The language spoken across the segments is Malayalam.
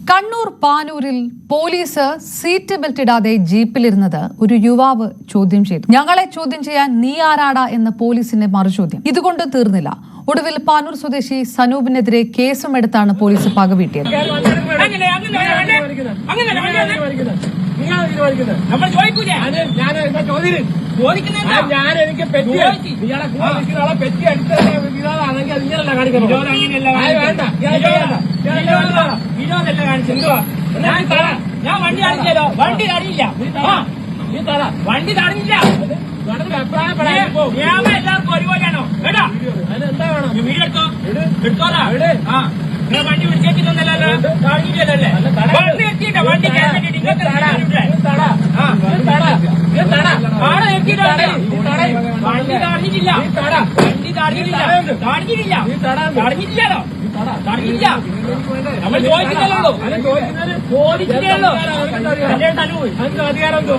കണ്ണൂർ പാനൂരിൽ പോലീസ് സീറ്റ് ബെൽറ്റ് ഇടാതെ ജീപ്പിലിരുന്നത് ഒരു യുവാവ് ചോദ്യം ചെയ്തു. ഞങ്ങളെ ചോദ്യം ചെയ്യാൻ നീ ആരാടാ എന്ന പോലീസിന്റെ മറുചോദ്യം. ഇതുകൊണ്ട് തീർന്നില്ല. ഒടുവിൽ പാനൂർ സ്വദേശി സനൂപിനെതിരെ കേസും എടുത്താണ് പോലീസ് പകവീട്ടിയത്. ഞാൻ വണ്ടി കാണിച്ചല്ലോ, വണ്ടി തടയില്ല, വണ്ടി തടഞ്ഞില്ല. എല്ലാവർക്കും ഒരുപോലെയാണോ? കേട്ടാ വീടെടുത്തോ, എടുത്തോറാ. വണ്ടി വിളിച്ചേക്കുന്നല്ലോ, തടഞ്ഞില്ലല്ലേ? വണ്ടി എത്തിയിട്ട വണ്ടി വണ്ടി തടഞ്ഞിട്ടില്ല, വണ്ടി തടഞ്ഞിട്ടില്ല, തടഞ്ഞിട്ടില്ലല്ലോ, തടഞ്ഞില്ല. നമ്മൾ ചോദിക്കുന്നല്ലോ, ചോദിക്കുന്നല്ലോ.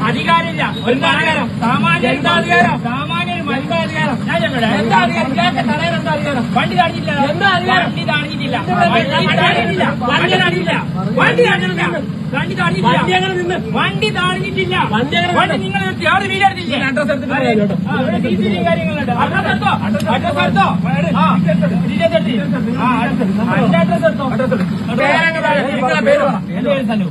അധികാരമില്ല, എന്താ അധികാരം? സാമാന്യ എന്താ അധികാരം? സാമാന്യ എന്താ അധികാരം? എന്താ അധികാരം? എന്താ അധികാരം? വണ്ടി തടഞ്ഞില്ല, എന്താ അധികാരം? വണ്ടി തടഞ്ഞിട്ടില്ല, വണ്ടി തടഞ്ഞില്ല, വണ്ടി തടഞ്ഞില്ല, വണ്ടി തടഞ്ഞില്ല, വണ്ടി തടഞ്ഞിട്ടില്ല, വണ്ടി തടഞ്ഞിട്ടില്ല. വണ്ടി നിങ്ങൾ എവിടെ വീടെടുത്തില്ലേ? അഡ്രസ് എടുത്തിട്ട് കാര്യങ്ങളുണ്ട്. അഡ്രസ് എടുത്തോ, അഡ്രസ് എടുത്തോ, അഡ്രസ് എടുത്തോ. നിങ്ങളെ പേര് പറ. എന്റെ പേര് സനു.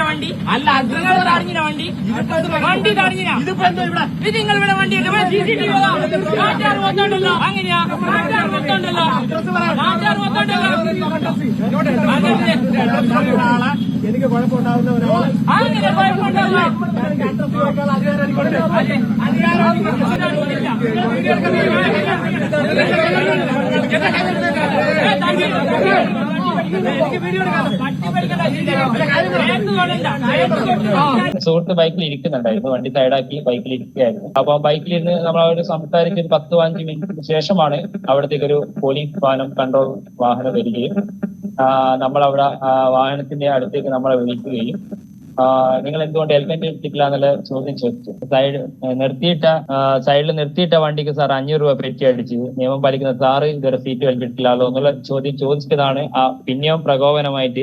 വണ്ടി അല്ല, തടഞ്ഞ വണ്ടി, വണ്ടി തടഞ്ഞ. ഇത് നിങ്ങൾ ഇവിടെ വണ്ടി നാട്ടുകാർ മൊത്തമുണ്ടല്ലോ. അങ്ങനെയാ, നാട്ടുകാർ മൊത്തമുണ്ടല്ലോ, നാട്ടുകാർ മൊത്തമുണ്ടല്ലോ. എനിക്ക് കുഴപ്പമുണ്ടാവുന്നവരാണ്. അങ്ങനെ കുഴപ്പമുണ്ടാവില്ല. സുഹൃത്ത് ബൈക്കിൽ ഇരിക്കുന്നുണ്ടായിരുന്നു, വണ്ടി സൈഡാക്കി ബൈക്കിൽ ഇരിക്കുകയായിരുന്നു. അപ്പൊ ബൈക്കിലിരുന്ന് നമ്മൾ അവരോട് സംസാരിച്ച് 10-15 മിനിറ്റിന് ശേഷമാണ് അവിടത്തേക്ക് ഒരു പോലീസ് വാഹനം കൺട്രോൾ വാഹനം വരികയും നമ്മളവിടെ വാഹനത്തിന്റെ അടുത്തേക്ക് നമ്മളെ വിളിക്കുകയും നിങ്ങൾ എന്തുകൊണ്ട് ഹെൽമെറ്റ് എടുത്തിട്ടില്ല എന്നുള്ള ചോദ്യം ചോദിച്ചു. സൈഡിൽ നിർത്തിയിട്ട വണ്ടിക്ക് സാർ 500 രൂപ പെറ്റി അടിച്ച് നിയമം പാലിക്കുന്ന സാറ് ഇതുവരെ സീറ്റ് ബെൽറ്റ് ഇട്ടില്ലല്ലോ എന്നുള്ള ചോദ്യം ചോദിച്ചതാണ് പിന്നെയും പ്രകോപനമായിട്ട്